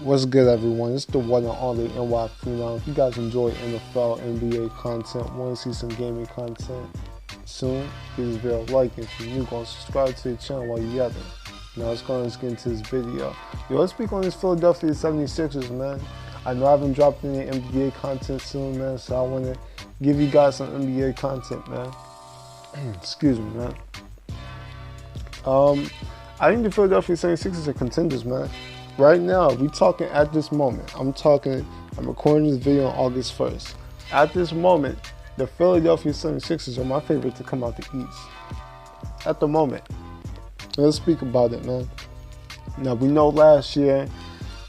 What's good, everyone? It's the one and only NY Phenom. If you guys enjoy NFL, NBA content, want to see some gaming content soon, give this video a like. If you're new, go and subscribe to the channel while you're at it. Now let's get into this video. Let's speak on this Philadelphia 76ers, man. I know I haven't dropped any NBA content soon, man, so I want to give you guys some NBA content, man. Excuse me, man. I think the Philadelphia 76ers are contenders, man. Right now, we talking at this moment. I'm recording this video on August 1st. At this moment, the Philadelphia 76ers are my favorite to come out the East. At the moment. Let's speak about it, man. Now, we know last year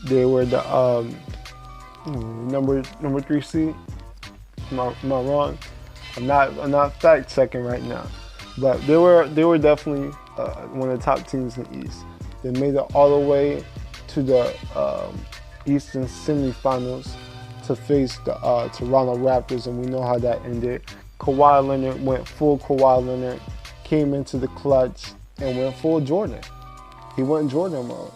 they were the number 3 seed. Am I wrong? I'm not fact checking right now, but they were definitely one of the top teams in the East. They made it all the way to the Eastern semifinals to face the Toronto Raptors, and we know how that ended. Kawhi Leonard went full Kawhi Leonard, came into the clutch, and went full Jordan. He went Jordan mode.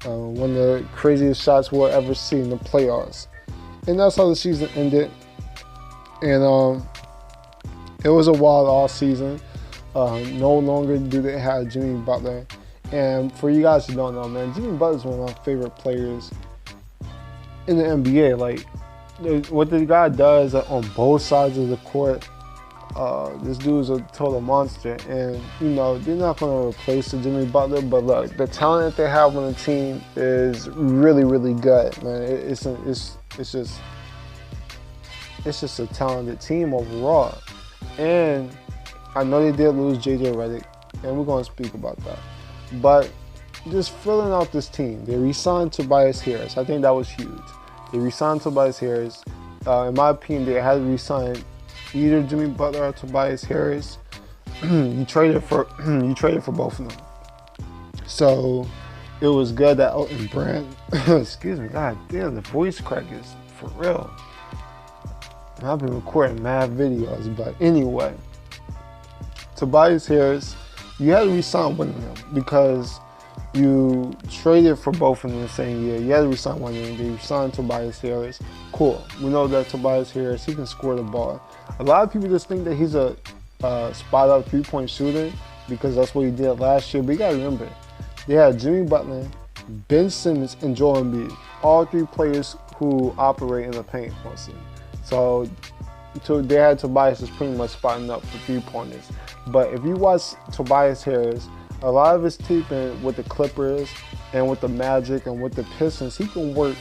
One of the craziest shots we'll ever see in the playoffs. And that's how the season ended. And it was a wild all season. No longer do they have Jimmy Butler. And for you guys who don't know, man, Jimmy Butler is one of my favorite players in the NBA. Like, what the guy does on both sides of the court, this dude is a total monster. And, you know, they're not going to replace the Jimmy Butler, but look, the talent that they have on the team is really, really good, man. It's just a talented team overall. And I know they did lose J.J. Redick, and we're going to speak about that. But just filling out this team, they re-signed Tobias Harris. I think that was huge. They re-signed Tobias Harris. In my opinion, they had to re-sign either Jimmy Butler or Tobias Harris. you traded for both of them. So it was good that Elton Brand. Excuse me, god damn, the voice crack is for real. I've been recording mad videos, but anyway, Tobias Harris. You had to re-sign one of them because you traded for both of them the same year. You had to re-sign one of them. They re-signed Tobias Harris. Cool. We know that Tobias Harris, he can score the ball. A lot of people just think that he's a spot-up three-point shooter because that's what he did last year. But you got to remember, they had Jimmy Butler, Ben Simmons, and Joel Embiid. All three players who operate in the paint mostly. So they had Tobias is pretty much spotting up for three-pointers. But if you watch Tobias Harris, a lot of his taping with the Clippers and with the Magic and with the Pistons, he can work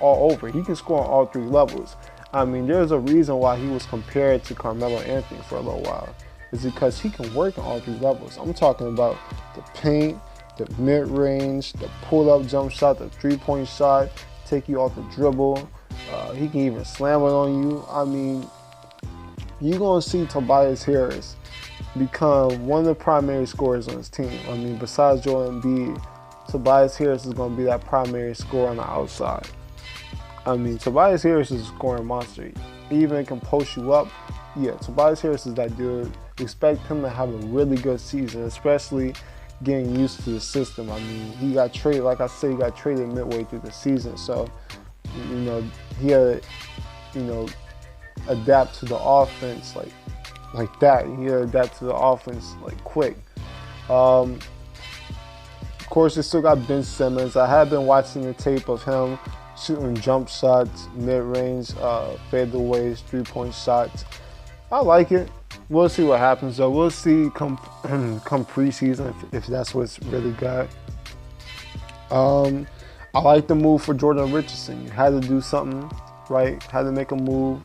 all over. He can score on all three levels. I mean, there's a reason why he was compared to Carmelo Anthony for a little while. It's because he can work on all three levels. I'm talking about the paint, the mid-range, the pull-up jump shot, the three-point shot, take you off the dribble. He can even slam it on you. I mean, you're going to see Tobias Harris become one of the primary scorers on his team. I mean, besides Joel Embiid, Tobias Harris is going to be that primary scorer on the outside. I mean, Tobias Harris is a scoring monster. He even can post you up. Yeah, Tobias Harris is that dude. Expect him to have a really good season, especially getting used to the system. I mean, he got traded, like I said, he got traded midway through the season. So, you know, he had to, adapt to the offense like that. He had to adapt to the offense like quick. Of course, they still got Ben Simmons. I have been watching the tape of him shooting jump shots, mid-range, fadeaways, three-point shots. I like it. We'll see what happens though. We'll see come preseason if that's what's really good. I like the move for Jordan Richardson. You had to do something, right? Had to make a move.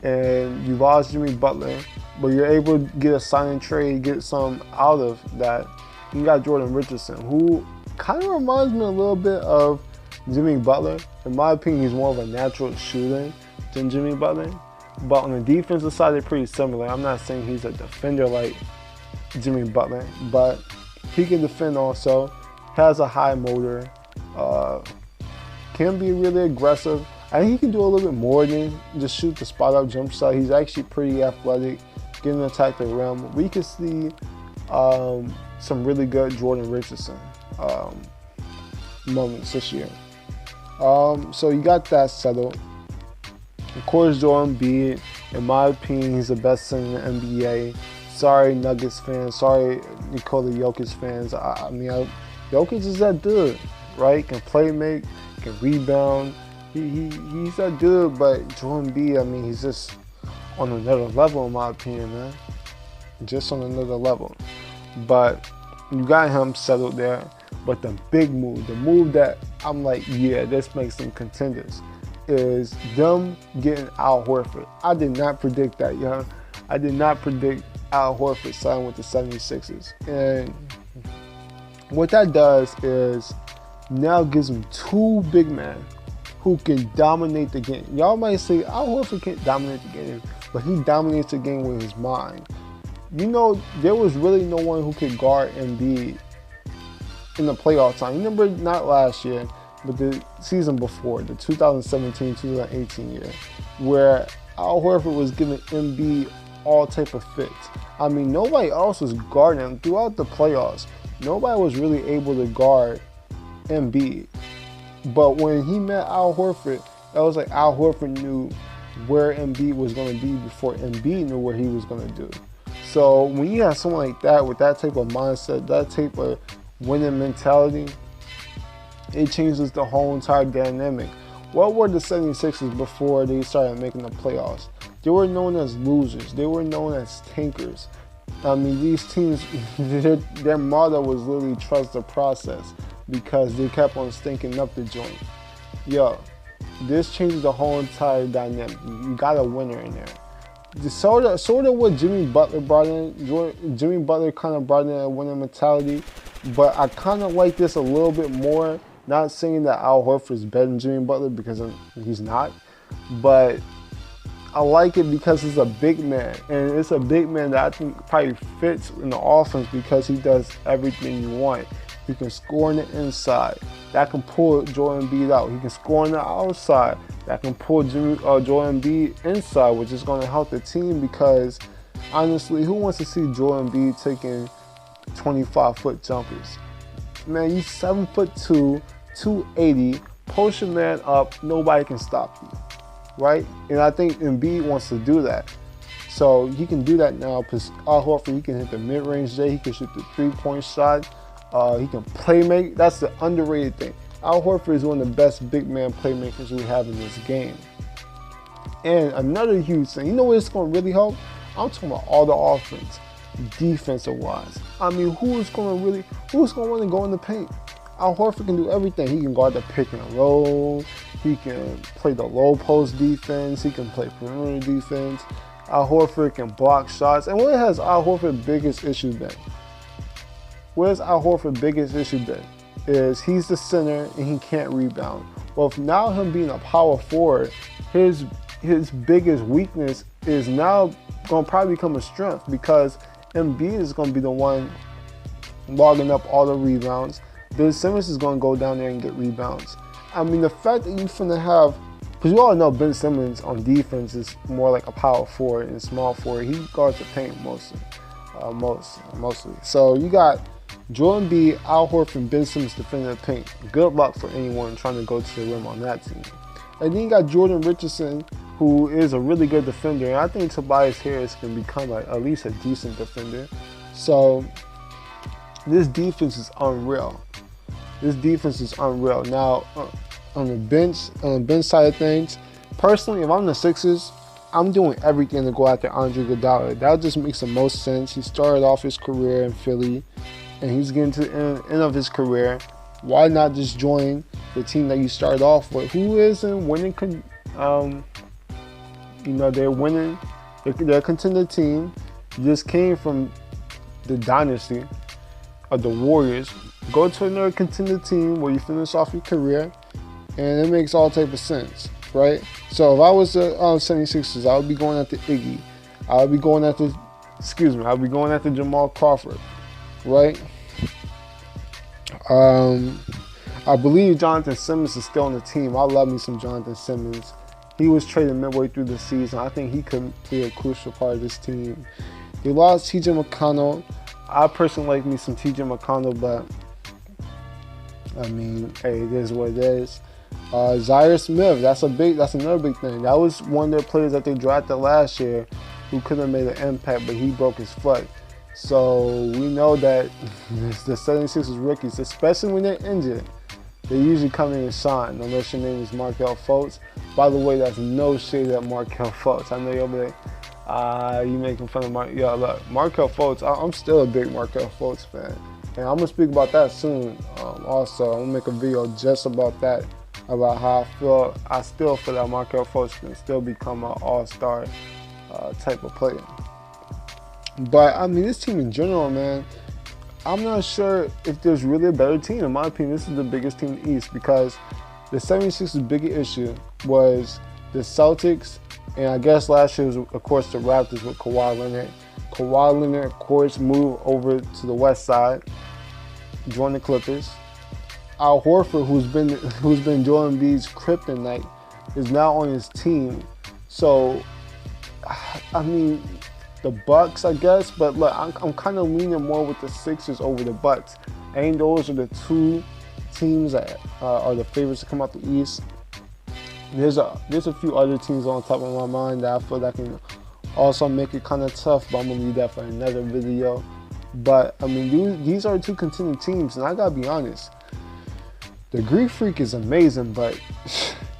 And you lost Jimmy Butler, but you're able to get a sign and trade, get some out of that. You got Jordan Richardson, who kind of reminds me a little bit of Jimmy Butler. In my opinion, he's more of a natural shooter than Jimmy Butler. But on the defensive side, they're pretty similar. I'm not saying he's a defender like Jimmy Butler, but he can defend also, has a high motor, can be really aggressive. I think he can do a little bit more than just shoot the spot-up jump shot. He's actually pretty athletic, getting to attack the rim. We could see some really good Jordan Richardson moments this year. So you got that settled. Of course, Joel Embiid, in my opinion, he's the best center in the NBA. Sorry, Nuggets fans. Sorry, Nikola Jokic fans. Jokic is that dude, right? Can play make, can rebound. He's that dude, but Joel Embiid, he's just on another level, in my opinion, man. Just on another level. But you got him settled there. But the big move, the move that I'm like, yeah, this makes them contenders, is them getting Al Horford. I did not predict that, young. I did not predict Al Horford signing with the 76ers. And what that does is now gives them two big men who can dominate the game. Y'all might say Al Horford can't dominate the game, but he dominates the game with his mind. You know, there was really no one who could guard Embiid in the playoff time. You remember, not last year, but the season before, the 2017-2018 year, where Al Horford was giving Embiid all type of fits. Nobody else was guarding him throughout the playoffs. Nobody was really able to guard Embiid. But when he met Al Horford, that was like Al Horford knew where Embiid was going to be before Embiid knew what he was going to do. So when you have someone like that with that type of mindset, that type of winning mentality, it changes the whole entire dynamic. What were the 76ers before they started making the playoffs? They were known as losers. They were known as tankers. These teams, their motto was literally trust the process, because they kept on stinking up the joint. Yo, this changes the whole entire dynamic. You got a winner in there. Sort of what Jimmy Butler brought in. Jimmy Butler kind of brought in a winning mentality, but I kind of like this a little bit more. Not saying that Al Horford is better than Jimmy Butler, because he's not, but I like it because it's a big man, and it's a big man that I think probably fits in the offense because he does everything you want. He can score on the inside. That can pull Joel Embiid out. He can score on the outside. That can pull Joel Embiid inside, which is going to help the team, because honestly, who wants to see Joel Embiid taking 25-foot jumpers? Man, you 7'2", 280, post your man up, nobody can stop you, right? And I think Embiid wants to do that. So he can do that now, because Al Horford, he can hit the mid-range J, he can shoot the three-point shot, he can play make. That's the underrated thing. Al Horford is one of the best big man playmakers we have in this game. And another huge thing, you know what it's going to really help? I'm talking about all the offense, defensive wise. Who's going to want to go in the paint? Al Horford can do everything. He can guard the pick and roll. He can play the low post defense. He can play perimeter defense. Al Horford can block shots. And what has Al Horford's biggest issue been? Where's Al Horford's biggest issue been? Is he's the center and he can't rebound. Well, if now him being a power forward, his biggest weakness is now going to probably become a strength, because Embiid is going to be the one logging up all the rebounds. Ben Simmons is going to go down there and get rebounds. The fact that you're finna have, because you all know Ben Simmons on defense is more like a power forward and small forward. He guards the paint mostly. So you got Joel Embiid, Al Horford, and Ben Simmons defending the paint. Good luck for anyone trying to go to the rim on that team. And then you got Jordan Richardson, who is a really good defender. And I think Tobias Harris can become at least a decent defender. So this defense is unreal. Now, on the bench side of things, personally, if I'm the Sixers, I'm doing everything to go after Andre Iguodala. That just makes the most sense. He started off his career in Philly, and he's getting to the end of his career. Why not just join the team that you started off with, who isn't winning? They're winning. They're a contender team. You just came from the dynasty of the Warriors. Go to another contender team where you finish off your career, and it makes all type of sense, right? So if I was the 76ers, I would be going after Iggy. I would be going after Jamal Crawford, right? I believe Jonathan Simmons is still on the team. I love me some Jonathan Simmons. He was traded midway through the season. I think he could be a crucial part of this team. They lost T.J. McConnell. I personally like me some T.J. McConnell, but hey, it is what it is. Zaire Smith, that's another big thing. That was one of their players that they drafted last year who could have made an impact, but he broke his foot. So we know that the 76ers rookies, especially when they're injured, they usually come in and shine, unless your name is Markelle Fultz. By the way, that's no shade at Markelle Fultz. I know you're over there, you making fun of look, Markelle Fultz, I'm still a big Markelle Fultz fan. And I'm going to speak about that soon. Also, I'm going to make a video just about that, about how I feel. I still feel that Markelle Fultz can still become an all-star type of player. But, I mean, this team in general, man, I'm not sure if there's really a better team. In my opinion, this is the biggest team in the East, because the 76ers' biggest issue was the Celtics, and I guess last year was, of course, the Raptors with Kawhi Leonard. Kawhi Leonard, of course, moved over to the west side, joined the Clippers. Al Horford, who's been Joel Embiid's kryptonite, is now on his team. So, I mean, the Bucks, I guess, but look, I'm kind of leaning more with the Sixers over the Bucks. And those are the two teams that are the favorites to come out the East. There's a few other teams on top of my mind that I feel that can also make it kind of tough, but I'm gonna leave that for another video. But I mean, these are two contending teams, and I gotta be honest, the Greek Freak is amazing, but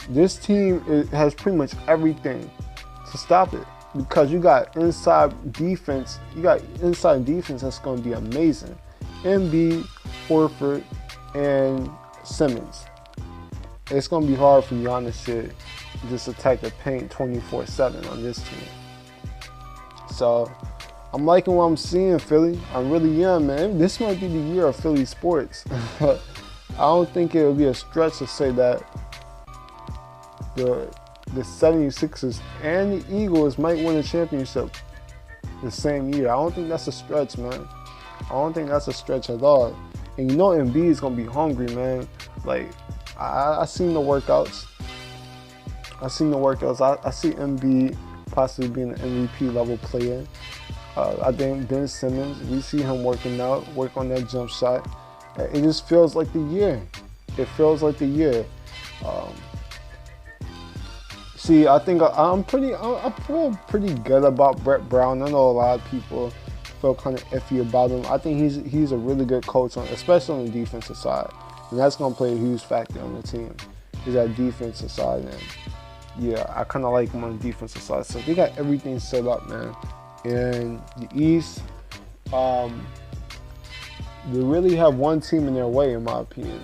this team has pretty much everything to stop it. Because you got inside defense, that's going to be amazing. Embiid, Horford, and Simmons. It's going to be hard for Giannis to just attack the paint 24/7 on this team. So, I'm liking what I'm seeing, Philly. I really am, man. This might be the year of Philly sports. I don't think it would be a stretch to say that the 76ers and the Eagles might win a championship the same year. I don't think that's a stretch, man. I don't think that's a stretch at all. And you know Embiid is going to be hungry, man. Like, I seen the workouts. I see Embiid possibly being an MVP level player. I think Ben Simmons, we see him working out, work on that jump shot. It just feels like the year. It feels like the year. See, I think I feel pretty good about Brett Brown. I know a lot of people feel kind of iffy about him. I think he's a really good coach, especially on the defensive side, and that's gonna play a huge factor on the team. Is that defensive side, and yeah, I kind of like him on the defensive side. So they got everything set up, man. And the East, they really have one team in their way, in my opinion.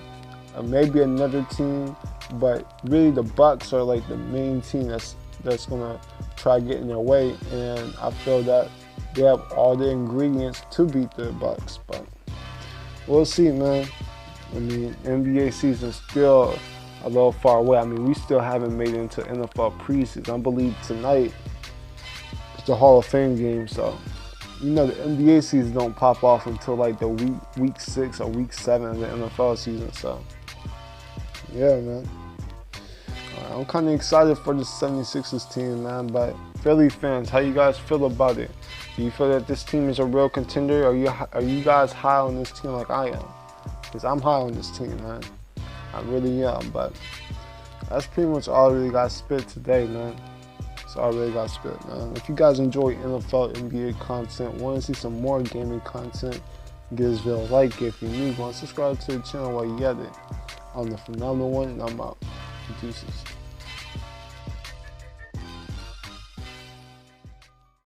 Maybe another team. But really, the Bucks are like the main team that's gonna try to get in their way, and I feel that they have all the ingredients to beat the Bucks. But we'll see, man. I mean, NBA season's still a little far away. I mean, we still haven't made it into NFL preseason. I believe tonight is the Hall of Fame game, so you know the NBA season don't pop off until like the week 6 or week 7 of the NFL season. So yeah, man. I'm kind of excited for the 76ers team, man. But Philly fans, how you guys feel about it? Do you feel that this team is a real contender? Are you guys high on this team like I am? Because I'm high on this team, man. I really am. But that's pretty much all I really got spit today, man. That's all I really got spit, man. If you guys enjoy NFL, NBA content, want to see some more gaming content, give this video a like. If you're new, go and subscribe to the channel while you get it. I'm the Phenomenal One, and I'm out. Deuces.